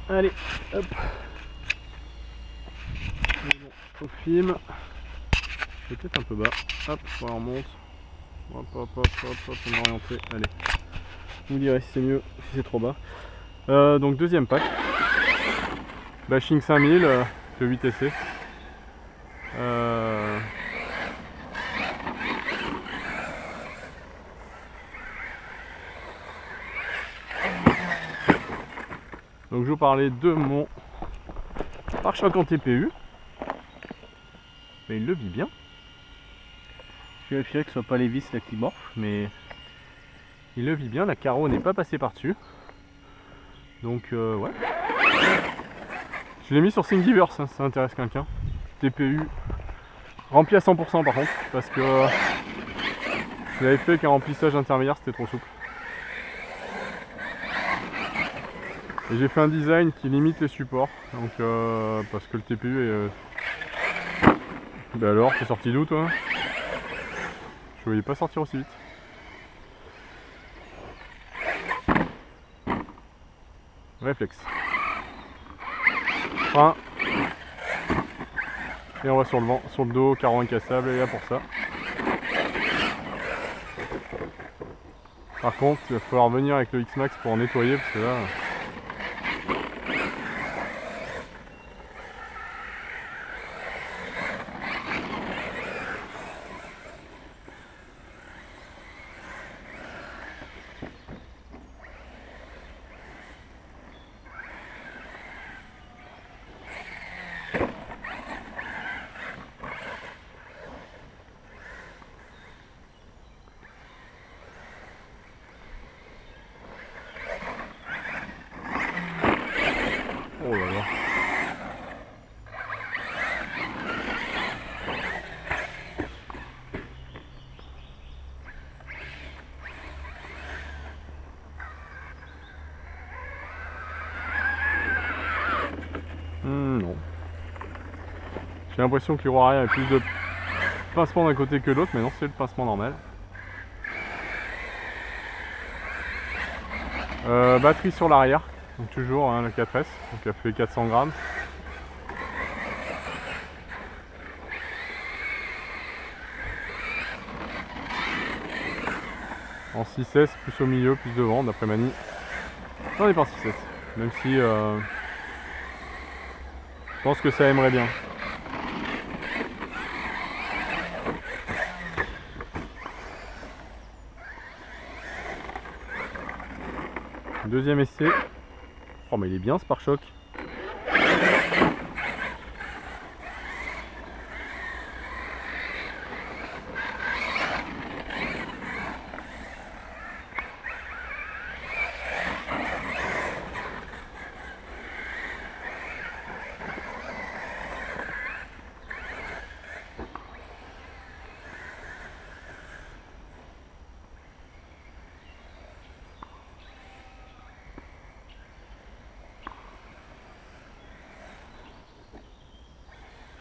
Allez, hop. Bon, au film. Peut-être un peu bas. Hop, voilà, on monte. Hop, hop, hop, hop, hop, on va orienter. Allez. Vous me direz si c'est mieux, si c'est trop bas. Donc deuxième pack. Bashing 5000, le 8SC. Donc je vous parlais de mon pare-choc en TPU. Mais il le vit bien. Je vérifierai que ce ne soit pas les vis là qui morfent, mais il le vit bien. La carreau n'est pas passée par-dessus. Donc ouais. Je l'ai mis sur Thingiverse, hein, si ça intéresse quelqu'un. TPU rempli à 100% par contre, parce que je l'avais fait avec un remplissage intermédiaire, c'était trop souple. Et j'ai fait un design qui limite les supports, donc parce que le TPU est... Bah alors, t'es sorti d'où toi? Je voyais pas sortir aussi vite. Réflexe. Frein. Et on va sur le vent, sur le dos, carreau incassable, et là pour ça. Par contre, il va falloir venir avec le X-Max pour en nettoyer, parce que là... Oh là là. Non. J'ai l'impression que le roue arrière a plus de pincement d'un côté que de l'autre, mais non, c'est le pincement normal. Batterie sur l'arrière, donc toujours hein, le 4S, donc elle fait 400 grammes. En 6S, plus au milieu, plus devant, d'après Mani. Non, on est pas en 6S, même si je pense que ça aimerait bien. Deuxième essai. Oh mais il est bien ce pare-choc.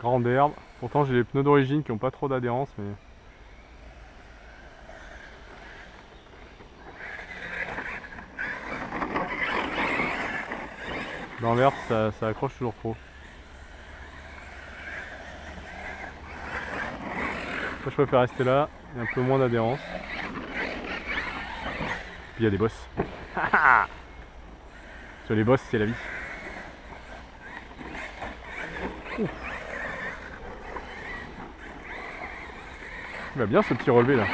Grande herbe. Pourtant j'ai les pneus d'origine qui n'ont pas trop d'adhérence, mais... Dans l'herbe ça accroche toujours trop. Moi je préfère rester là, il y a un peu moins d'adhérence. Puis il y a des bosses. Sur les bosses c'est la vie. Ouf. Il va bien ce petit relevé là.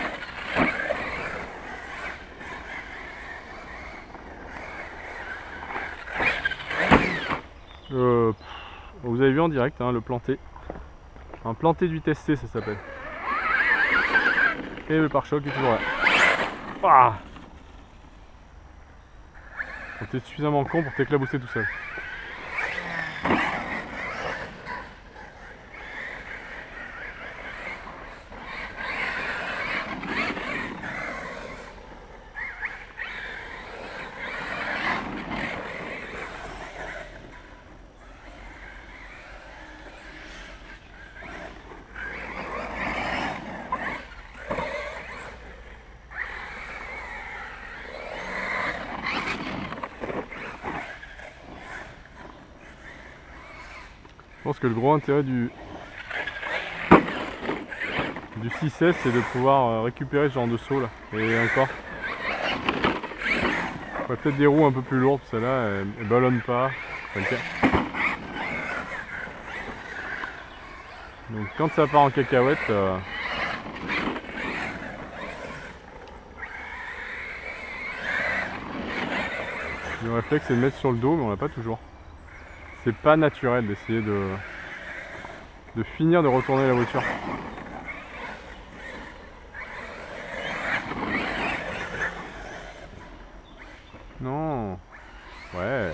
Vous avez vu en direct hein, le planté. Un planté du testé ça s'appelle. Et le pare-choc est toujours là. Ah, t'es suffisamment con pour t'éclabousser tout seul. pense que le gros intérêt du 6S, c'est de pouvoir récupérer ce genre de saut là. Et encore, il faudrait peut-être des roues un peu plus lourdes, celle-là elle ballonne pas. Donc quand ça part en cacahuète, le réflexe c'est de mettre sur le dos, mais on l'a pas toujours. C'est pas naturel d'essayer de finir de retourner la voiture. Non. Ouais.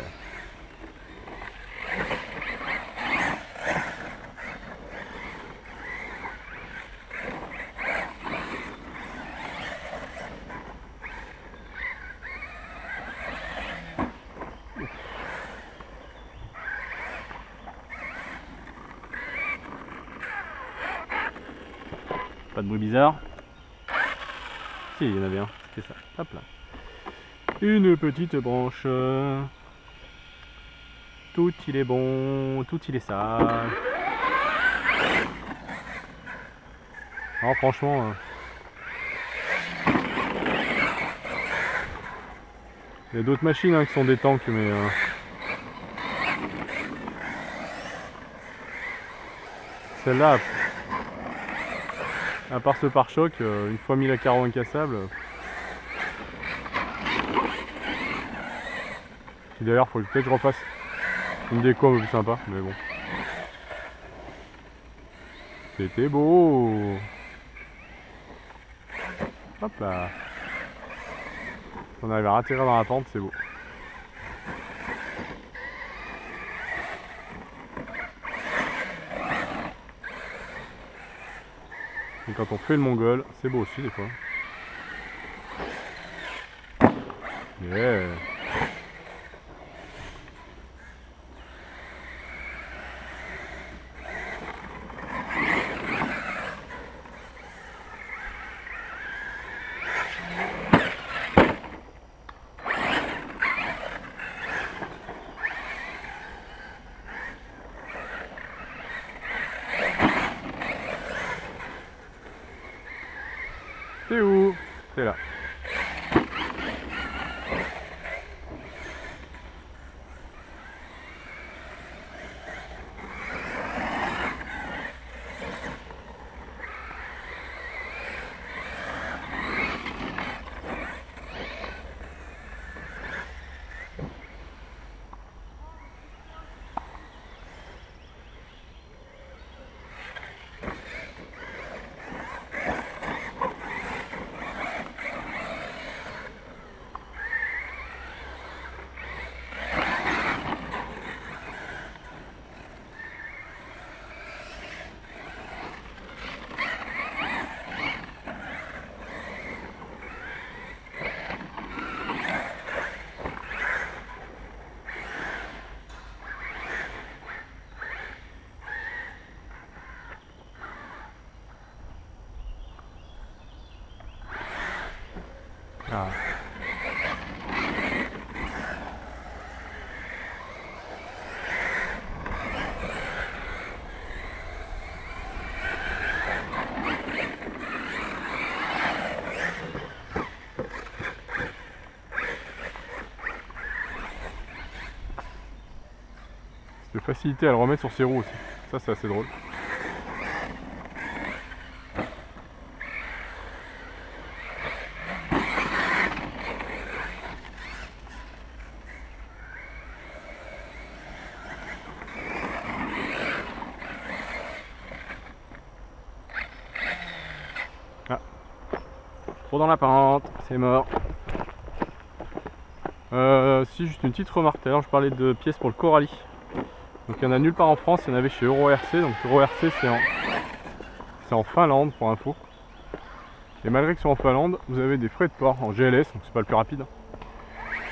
Pas de bruit bizarre. Si, il y en avait un, c'est ça. Hop là. Une petite branche. Tout il est bon, tout il est sale. Alors franchement, il y a d'autres machines hein, qui sont des tanks, mais celle-là, à part ce pare-choc, une fois mis la carreau incassable. D'ailleurs, faut peut-être que je refasse une déco un peu plus sympa, mais bon. C'était beau. Hop là. On arrive à ratterrir dans la pente, c'est beau. Et quand on fait le mongol, c'est beau aussi des fois. Yeah. C'est où? C'est là. Ah. De facilité à le remettre sur ses roues aussi. Ça c'est assez drôle. Ah. Trop dans la pente, c'est mort. Si, juste une petite remarque. Tout à l'heure je parlais de pièces pour le Coralie. Donc il y en a nulle part en France, il y en avait chez EuroRC. Donc EuroRC c'est en Finlande pour info. Et malgré que c'est en Finlande, vous avez des frais de port en GLS, donc c'est pas le plus rapide.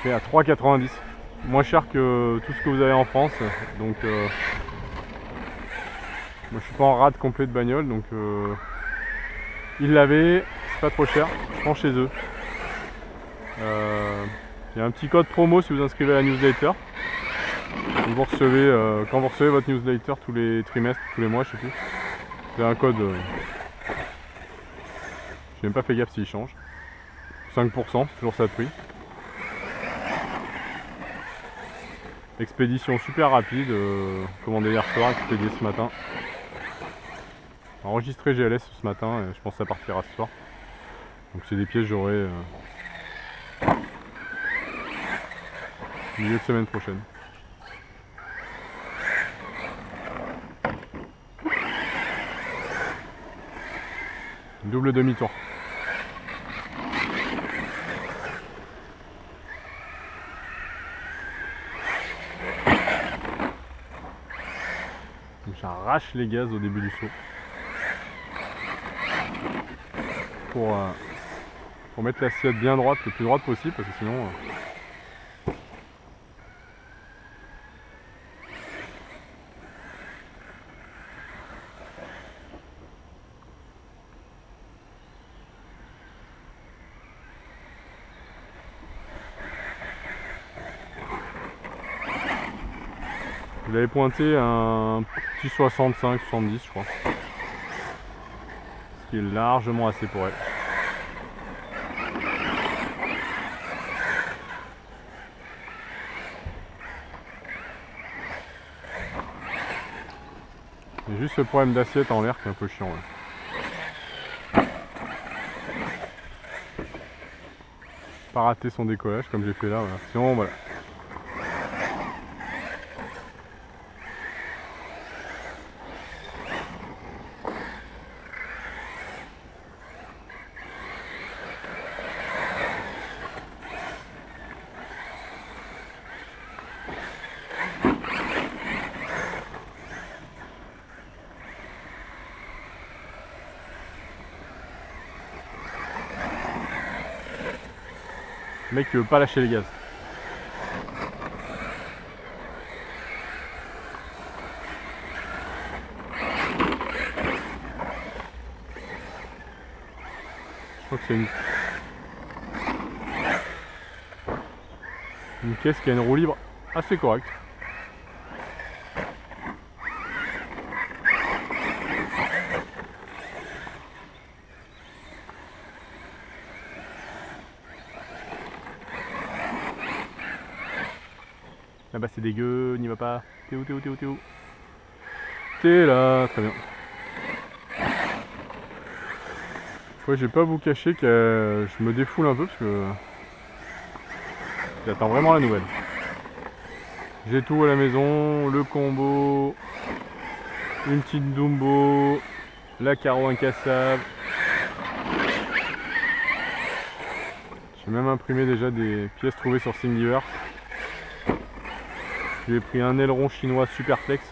C'est à 3,90. Moins cher que tout ce que vous avez en France. Donc moi je suis pas en rade complet de bagnole, donc ils l'avaient, c'est pas trop cher, je prends chez eux. Il y a un petit code promo si vous inscrivez à la newsletter. Vous recevez, quand vous recevez votre newsletter tous les trimestres, tous les mois, je sais plus, c'est un code. J'ai même pas fait gaffe s'il change. 5%, c'est toujours ça de prix. Expédition super rapide, commandé hier soir, expédié ce matin. Enregistré GLS ce matin, et je pense que ça partira ce soir. Donc c'est des pièces que j'aurai milieu de semaine prochaine. Double demi-tour. J'arrache les gaz au début du saut pour mettre l'assiette bien droite, le plus droite possible, parce que sinon je l'avais pointé à un petit 65-70 je crois. Ce qui est largement assez pour elle. Il y a juste ce problème d'assiette en l'air qui est un peu chiant. Ouais. Pas rater son décollage comme j'ai fait là. Voilà. Sinon voilà. Le mec qui veut pas lâcher les gaz. Je crois que c'est une caisse qui a une roue libre assez correcte. Ah bah c'est dégueu, n'y va pas. T'es où, t'es où, t'es où, t'es où? T'es là, très bien. Ouais, j'ai pas vous cacher que je me défoule un peu parce que j'attends vraiment la nouvelle. J'ai tout à la maison, le combo, une petite Dumbo, la carreau incassable. J'ai même imprimé déjà des pièces trouvées sur Thingiverse. J'ai pris un aileron chinois Superflex.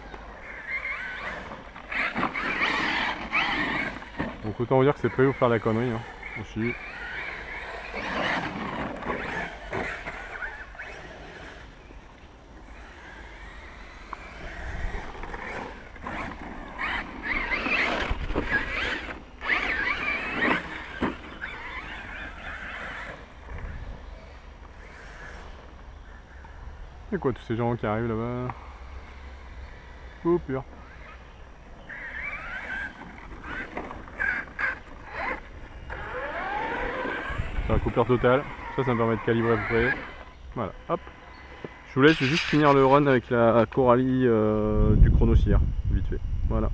Donc autant vous dire que c'est prévu pour faire la connerie hein, aussi. C'est quoi tous ces gens qui arrivent là-bas? Coupure. C'est la coupure totale. Ça me permet de calibrer à peu près. Voilà, hop. Je vous laisse juste finir le run avec la Coralie du Chrono Cyr, vite fait. Voilà.